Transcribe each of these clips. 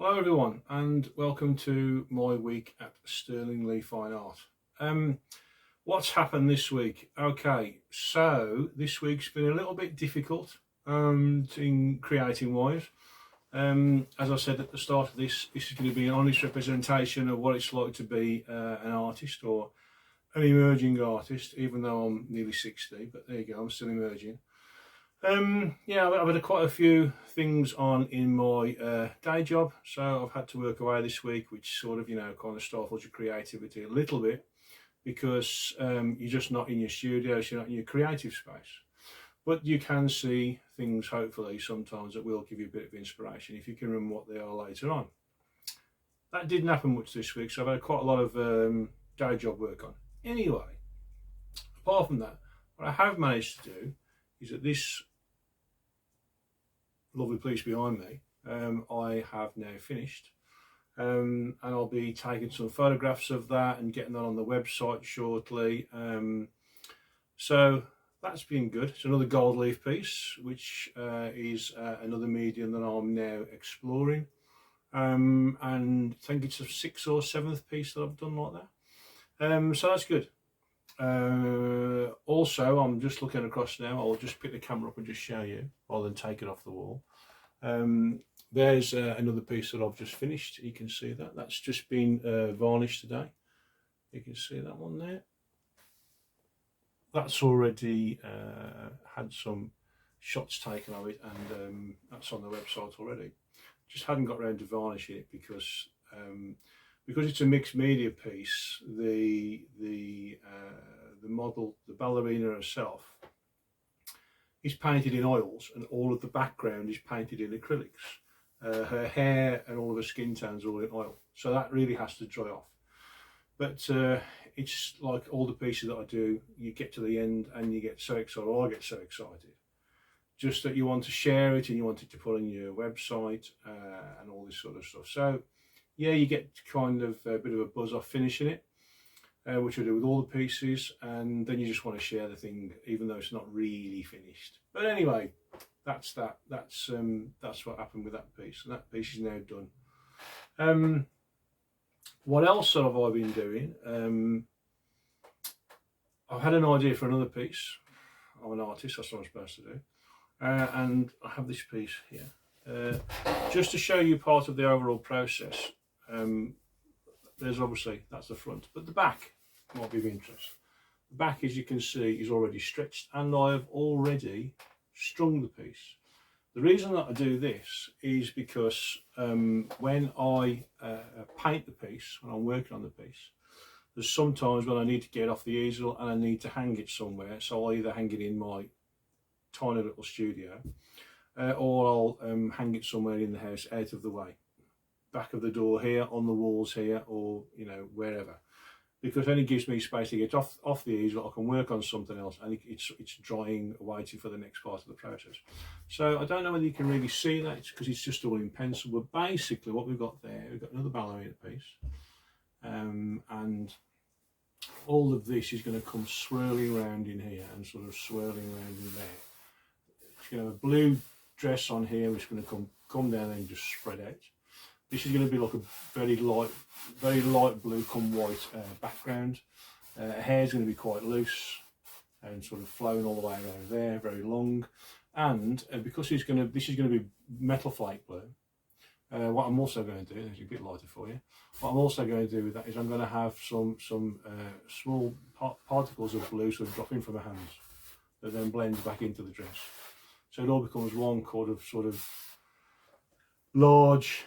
Hello everyone and welcome to my week at SterlingLeeFineArt. What's happened this week? Okay, so this week's been a little bit difficult in creating wise. As I said at the start of this is going to be an honest representation of what it's like to be an artist or an emerging artist, even though I'm nearly 60, but there you go, I'm still emerging. Yeah, I've had quite a few things on in my day job, so I've had to work away this week, which sort of, kind of stifles your creativity a little bit because you're just not in your studios, you're not in your creative space. But you can see things, hopefully, sometimes that will give you a bit of inspiration if you can remember what they are later on. That didn't happen much this week, so I've had quite a lot of day job work on. Anyway, apart from that, what I have managed to do is that this lovely piece behind me I have now finished, and I'll be taking some photographs of that and getting that on the website shortly. So that's been good. It's another gold leaf piece, which is another medium that I'm now exploring, and I think it's the 6th or 7th piece that I've done like that. So that's good. Also, I'm just looking across now. I'll just pick the camera up and just show you rather than take it off the wall. There's another piece that I've just finished. You can see that. That's just been varnished today. You can see that one there. That's already had some shots taken of it, and that's on the website already. Just hadn't got around to varnishing it because it's a mixed media piece. The model, the ballerina herself, is painted in oils, and all of the background is painted in acrylics. Her hair and all of her skin tones are all in oil, so that really has to dry off. But it's like all the pieces that I do, you get to the end and you get so excited, or I get so excited, just that you want to share it and you want it to put on your website and all this sort of stuff. So yeah, you get kind of a bit of a buzz off finishing it, which I do with all the pieces, and then you just want to share the thing even though it's not really finished. But anyway, that's that. That's what happened with that piece, and that piece is now done. What else have I been doing? I've had an idea for another piece. I'm an artist, that's what I'm supposed to do, and I have this piece here just to show you part of the overall process. There's obviously, that's the front, but the back might be of interest. The back, as you can see, is already stretched, and I've already strung the piece. The reason that I do this is because when I paint the piece, when I'm working on the piece, there's sometimes when I need to get off the easel and I need to hang it somewhere. So I'll either hang it in my tiny little studio or I'll hang it somewhere in the house out of the way. Back of the door here, on the walls here, or wherever, because it only gives me space to get off the easel. I can work on something else, and it's drying, waiting for the next part of the process. So I don't know whether you can really see that, because it's just all in pencil. But basically what we've got there, we've got another ballerina piece, and all of this is going to come swirling around in here and sort of swirling around in there. It's going to have a blue dress on here, which is going to come down and just spread out. This is going to be like a very light blue come white background. Hair is going to be quite loose and sort of flowing all the way around there, very long. And because this is going to be metal flake blue, what I'm also going to do, it's a bit lighter for you, what I'm also going to do with that is I'm going to have some small particles of blue sort of dropping from my hands that then blends back into the dress. So it all becomes one sort of large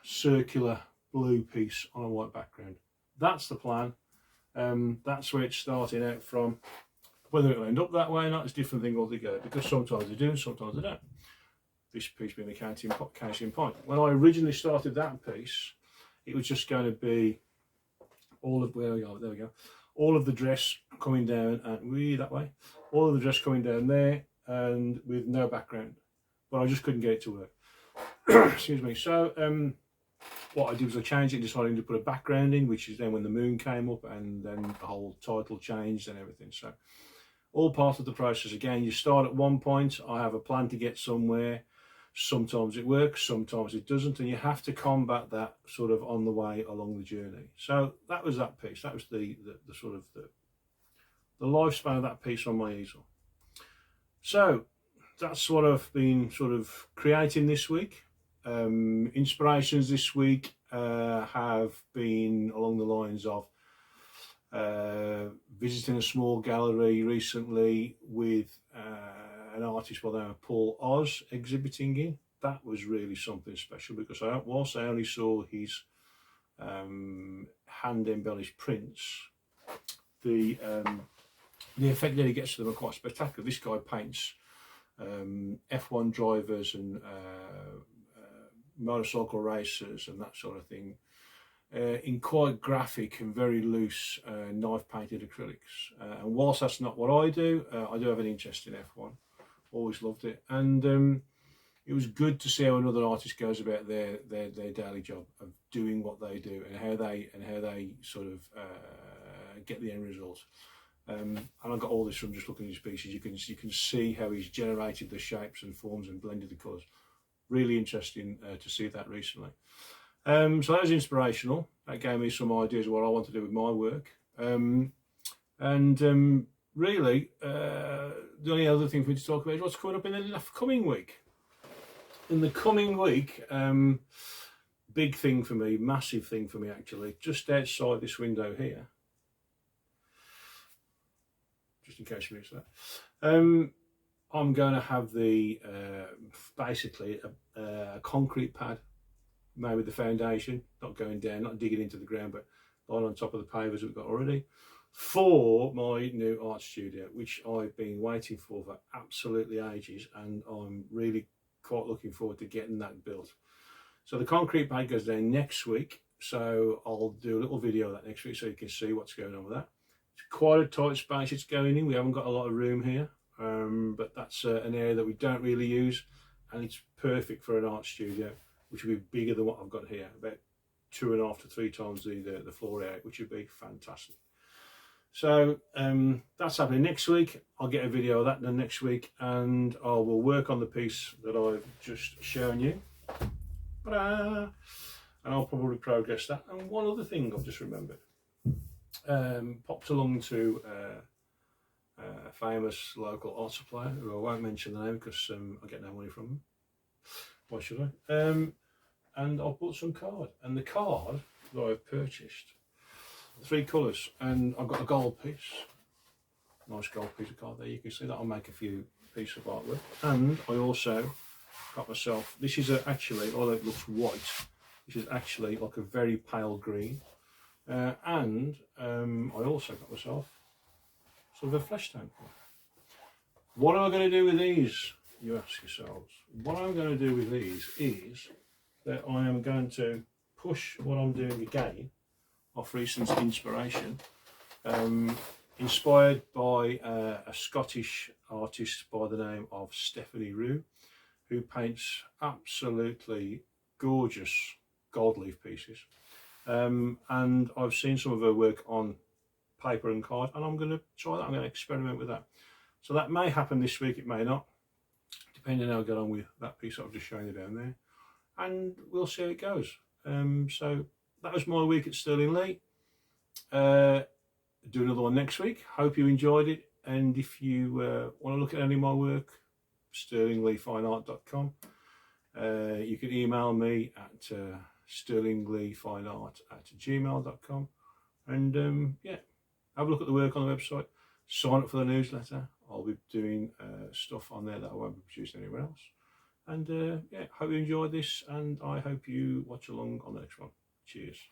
circular blue piece on a white background. That's the plan. That's where it's starting out from. Whether it'll end up that way or not is a different thing altogether, because sometimes they do and sometimes they don't. This piece being a case in point. When I originally started that piece, it was just going to be all of, there we go, all of the dress coming down and that way, all of the dress coming down there and with no background, but I just couldn't get it to work. Excuse me. So what I did was I changed it and decided to put a background in, which is then when the moon came up, and then the whole title changed and everything. So all part of the process. Again, you start at one point. I have a plan to get somewhere. Sometimes it works, sometimes it doesn't, and you have to combat that sort of on the way along the journey. So that was that piece. That was the sort of the lifespan of that piece on my easel. So that's what I've been sort of creating this week. Inspirations this week have been along the lines of visiting a small gallery recently with an artist by the name of Paul Oz exhibiting in. That was really something special, because whilst I only saw his hand embellished prints, the effect that he gets to them are quite spectacular. This guy paints F1 drivers and motorcycle racers and that sort of thing in quite graphic and very loose knife painted acrylics. And whilst that's not what I do have an interest in F1. Always loved it, and it was good to see how another artist goes about their daily job of doing what they do, and how they sort of get the end result. And I got all this from just looking at his pieces. You can see how he's generated the shapes and forms and blended the colours. Really interesting to see that recently. So that was inspirational. That gave me some ideas of what I want to do with my work. Really, the only other thing for me to talk about is what's coming up in the coming week. In the coming week, big thing for me, massive thing for me actually, just outside this window here, just in case you missed that, I'm going to have the basically a concrete pad made with the foundation, not going down, not digging into the ground, but lying on top of the pavers we've got already, for my new art studio, which I've been waiting for absolutely ages, and I'm really quite looking forward to getting that built. So the concrete pad goes down next week, so I'll do a little video of that next week so you can see what's going on with that. It's quite a tight space it's going in. We haven't got a lot of room here, but that's an area that we don't really use, and it's perfect for an art studio, which will be bigger than what I've got here, about 2.5 to 3 times the floor area, which would be fantastic. So that's happening next week. I'll get a video of that done next week, and I will work on the piece that I've just shown you. And I'll probably progress that. And one other thing I've just remembered. Popped along to a famous local art supplier, who I won't mention the name because I get no money from them. Why should I? And I've bought some card. And the card that I've purchased, 3 colours, and I've got a gold piece, nice gold piece of card there. You can see that I'll make a few pieces of art with. And I also got myself, this is actually, although it looks white, this is actually like a very pale green. And I also got myself sort of a flesh tone. What am I going to do with these, you ask yourselves? What I'm going to do with these is that I am going to push what I'm doing again off recent inspiration, inspired by a Scottish artist by the name of Stephanie Rue, who paints absolutely gorgeous gold leaf pieces. And I've seen some of her work on paper and card, and I'm going to try that. I'm going to experiment with that. So that may happen this week, it may not, depending on how I get on with that piece I've just shown you down there, and we'll see how it goes. So that was my week at Sterling Lee. Do another one next week. Hope you enjoyed it, and if you want to look at any of my work, SterlingLeeFineArt.com. You can email me at SterlingLeeFineArt@gmail.com, and yeah, have a look at the work on the website. Sign up for the newsletter. I'll be doing stuff on there that I won't be producing anywhere else. And yeah, hope you enjoyed this, and I hope you watch along on the next one. Cheers.